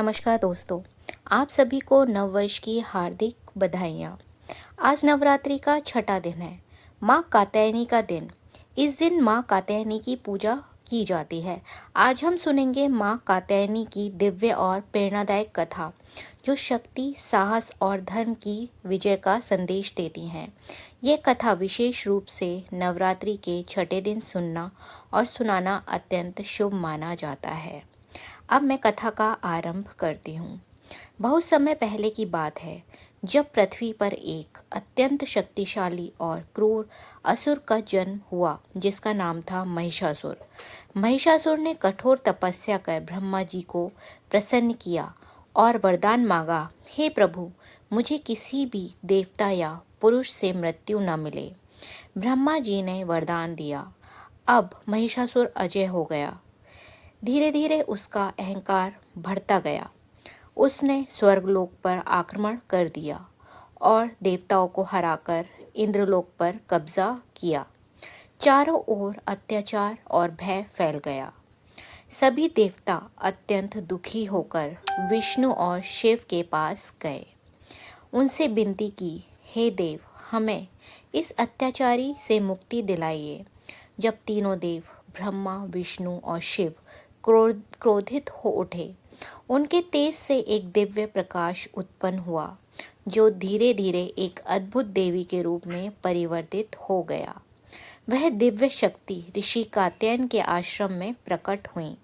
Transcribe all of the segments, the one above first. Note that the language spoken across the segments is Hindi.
नमस्कार दोस्तों, आप सभी को नववर्ष की हार्दिक बधाइयाँ। आज नवरात्रि का छठा दिन है, माँ कात्यायनी का दिन। इस दिन माँ कात्यायनी की पूजा की जाती है। आज हम सुनेंगे माँ कात्यायनी की दिव्य और प्रेरणादायक कथा, जो शक्ति, साहस और धर्म की विजय का संदेश देती हैं। ये कथा विशेष रूप से नवरात्रि के छठे दिन सुनना और सुनाना अत्यंत शुभ माना जाता है। अब मैं कथा का आरंभ करती हूँ। बहुत समय पहले की बात है, जब पृथ्वी पर एक अत्यंत शक्तिशाली और क्रूर असुर का जन्म हुआ, जिसका नाम था महिषासुर। महिषासुर ने कठोर तपस्या कर ब्रह्मा जी को प्रसन्न किया और वरदान मांगा, हे प्रभु, मुझे किसी भी देवता या पुरुष से मृत्यु न मिले। ब्रह्मा जी ने वरदान दिया। अब महिषासुर अजय हो गया। धीरे धीरे उसका अहंकार बढ़ता गया। उसने स्वर्गलोक पर आक्रमण कर दिया और देवताओं को हराकर इंद्रलोक पर कब्जा किया। चारों ओर अत्याचार और भय फैल गया। सभी देवता अत्यंत दुखी होकर विष्णु और शिव के पास गए। उनसे विनती की, हे देव, हमें इस अत्याचारी से मुक्ति दिलाइए। जब तीनों देव ब्रह्मा, विष्णु और शिव क्रोधित हो उठे, उनके तेज से एक दिव्य प्रकाश उत्पन्न हुआ, जो धीरे धीरे एक अद्भुत देवी के रूप में परिवर्तित हो गया। वह दिव्य शक्ति ऋषि कात्यायन के आश्रम में प्रकट हुई।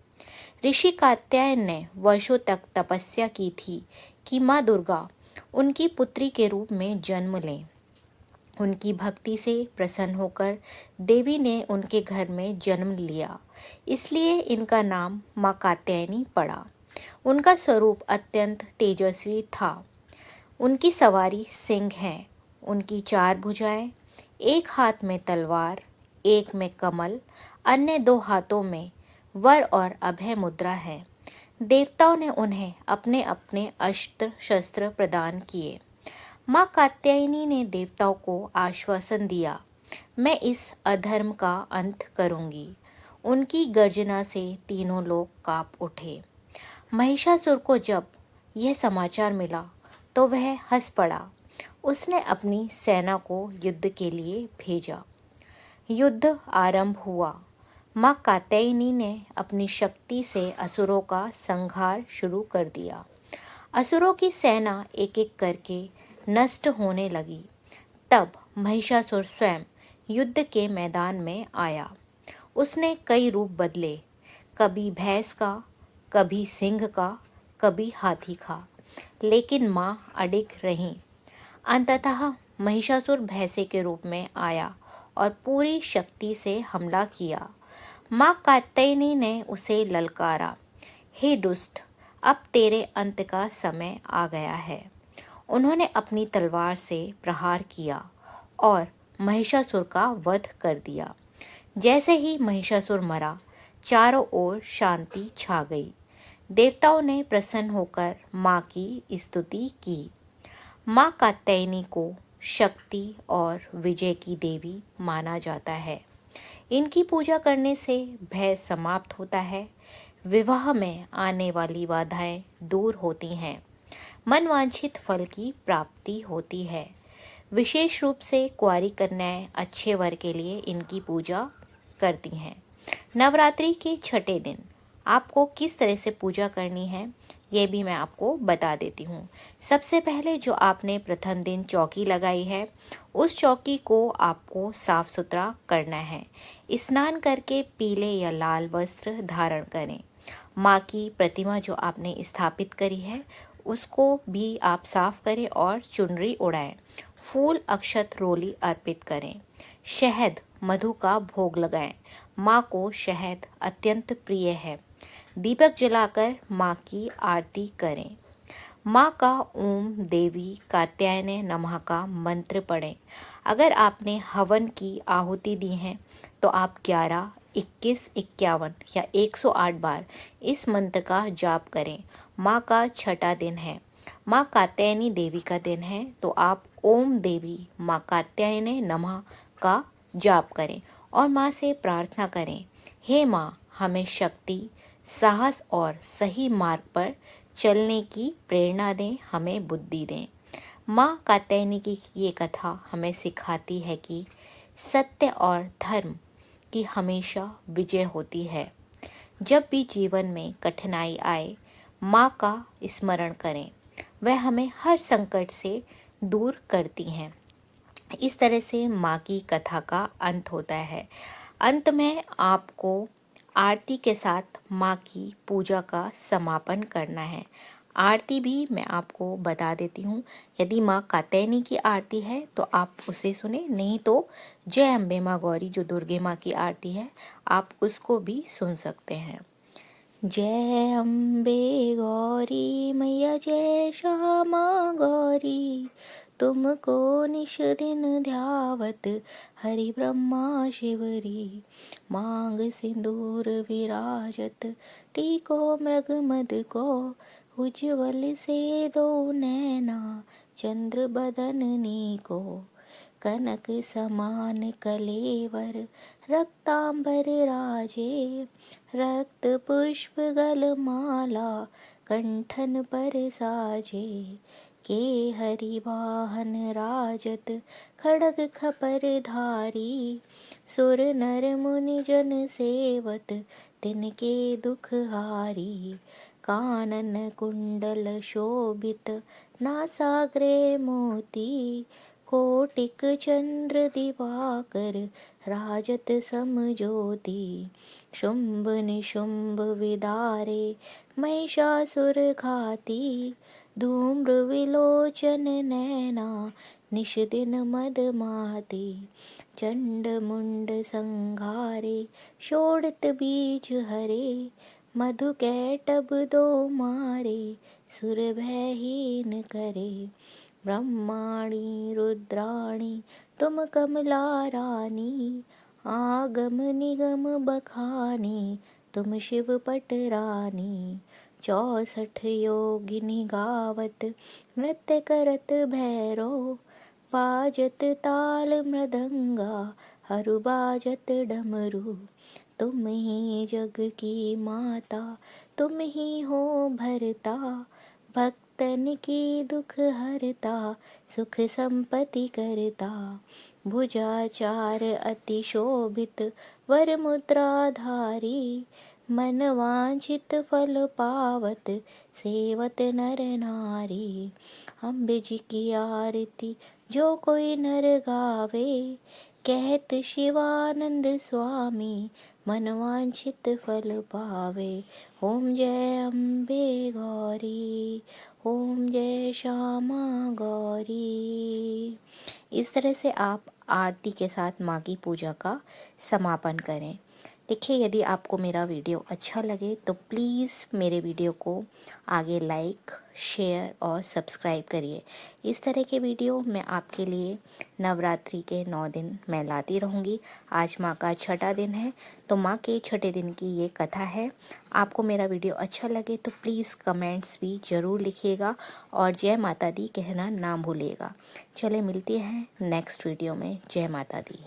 ऋषि कात्यायन ने वर्षों तक तपस्या की थी कि माँ दुर्गा उनकी पुत्री के रूप में जन्म लें। उनकी भक्ति से प्रसन्न होकर देवी ने उनके घर में जन्म लिया, इसलिए इनका नाम माँ कात्यायनी पड़ा। उनका स्वरूप अत्यंत तेजस्वी था। उनकी सवारी सिंह है। उनकी 4 भुजाएं, एक हाथ में तलवार, एक में कमल, अन्य 2 हाथों में वर और अभय मुद्रा है। देवताओं ने उन्हें अपने अपने अस्त्र शस्त्र प्रदान किए। माँ कात्यायनी ने देवताओं को आश्वासन दिया, मैं इस अधर्म का अंत करूंगी। उनकी गर्जना से तीनों लोग कांप उठे। महिषासुर को जब यह समाचार मिला तो वह हंस पड़ा। उसने अपनी सेना को युद्ध के लिए भेजा। युद्ध आरंभ हुआ। माँ कात्यायनी ने अपनी शक्ति से असुरों का संहार शुरू कर दिया। असुरों की सेना एक एक करके नष्ट होने लगी। तब महिषासुर स्वयं युद्ध के मैदान में आया। उसने कई रूप बदले, कभी भैंस का, कभी सिंह का, कभी हाथी का, लेकिन माँ अडिग रही। अंततः महिषासुर भैंसे के रूप में आया और पूरी शक्ति से हमला किया। माँ कात्यायनी ने उसे ललकारा, हे दुष्ट, अब तेरे अंत का समय आ गया है। उन्होंने अपनी तलवार से प्रहार किया और महिषासुर का वध कर दिया। जैसे ही महिषासुर मरा, चारों ओर शांति छा गई। देवताओं ने प्रसन्न होकर माँ की स्तुति की। माँ कात्यायनी को शक्ति और विजय की देवी माना जाता है। इनकी पूजा करने से भय समाप्त होता है, विवाह में आने वाली बाधाएं दूर होती हैं, मनवांछित फल की प्राप्ति होती है। विशेष रूप से कुंवारी कन्याएं अच्छे वर के लिए इनकी पूजा करती हैं। नवरात्रि के छठे दिन आपको किस तरह से पूजा करनी है, ये भी मैं आपको बता देती हूँ। सबसे पहले जो आपने प्रथम दिन चौकी लगाई है, उस चौकी को आपको साफ सुथरा करना है। स्नान करके पीले या लाल वस्त्र धारण करें। माँ की प्रतिमा जो आपने स्थापित करी है, उसको भी आप साफ करें और चुनरी उड़ाएं। फूल, अक्षत, रोली अर्पित करें। शहद, मधु का भोग लगाएं। माँ को शहद अत्यंत प्रिय है। दीपक जलाकर माँ की आरती करें। माँ का ओम देवी कात्यायने नमः का मंत्र पढ़ें। अगर आपने हवन की आहुति दी है तो आप 11, 21, 51 या 108 बार इस मंत्र का जाप करें। माँ का छठा दिन है, माँ कात्यायनी देवी का दिन है, तो आप ओम देवी माँ कात्यायने नमः का जाप करें और माँ से प्रार्थना करें, हे माँ, हमें शक्ति, साहस और सही मार्ग पर चलने की प्रेरणा दें, हमें बुद्धि दें। माँ कात्यायनी की ये कथा हमें सिखाती है कि सत्य और धर्म की हमेशा विजय होती है। जब भी जीवन में कठिनाई आए, माँ का स्मरण करें, वह हमें हर संकट से दूर करती हैं। इस तरह से माँ की कथा का अंत होता है। अंत में आपको आरती के साथ माँ की पूजा का समापन करना है। आरती भी मैं आपको बता देती हूँ। यदि माँ कात्यायनी की आरती है तो आप उसे सुने, नहीं तो जय अम्बे माँ गौरी जो दुर्गे माँ की आरती है आप उसको भी सुन सकते हैं। जय अम्बे गौरी मैया जय श्यामा गौरी, तुमको निश दिन ध्यावत हरि ब्रह्मा शिवरी। मांग सिंदूर विराजत टीको मृग मद को, उज्ज्वल से दो नैना चंद्र बदननी को। कनक समान कलेवर रक्तांबर राजे, रक्त पुष्प गलमाला कंठन पर साजे। के हरि वाहन राजत खड़ग खपर धारी, सुर नर मुनि जन सेवत तिनके दुख हारी। कानन कुंडल शोभित नासाग्रे मोती, कोटिक चंद्र दिवाकर राजत समज्योति। शुंभ निशुंभ विदारे महिषासुर घाती, धूम्र विलोचन नैना निश दिन मदमाती। चंड मुंड संघारे शोणित बीज हरे, मधु कैटभ दो मारे सुर भयहीन करे। ब्रह्माणी रुद्राणी तुम कमला रानी, आगम निगम बखानी तुम शिव पट रानी। 64 योगिनी गावत नृत्य करत भैरो, बाजत ताल मृदंगा हरु बाजत डमरू। तुम ही जग की माता तुम ही हो भरता, भक्तन की दुख हरता सुख संपत्ति करता। भुजाचार अति शोभित वर मुद्राधारी, मन वांछित फल पावत सेवत नर नारी। अम्बे जी की आरती जो कोई नर गावे, कहत शिवानंद स्वामी मन वांछित फल पावे। ओम जय अम्बे गौरी, ओम जय श्यामा गौरी। इस तरह से आप आरती के साथ माँ की पूजा का समापन करें। देखिए, यदि आपको मेरा वीडियो अच्छा लगे तो प्लीज़ मेरे वीडियो को आगे लाइक, शेयर और सब्सक्राइब करिए। इस तरह के वीडियो मैं आपके लिए नवरात्रि के 9 दिन मैं लाती रहूँगी। आज माँ का छठा दिन है, तो माँ के छठे दिन की ये कथा है। आपको मेरा वीडियो अच्छा लगे तो प्लीज़ कमेंट्स भी ज़रूर लिखिएगा और जय माता दी कहना ना भूलिएगा। चले मिलते हैं नेक्स्ट वीडियो में। जय माता दी।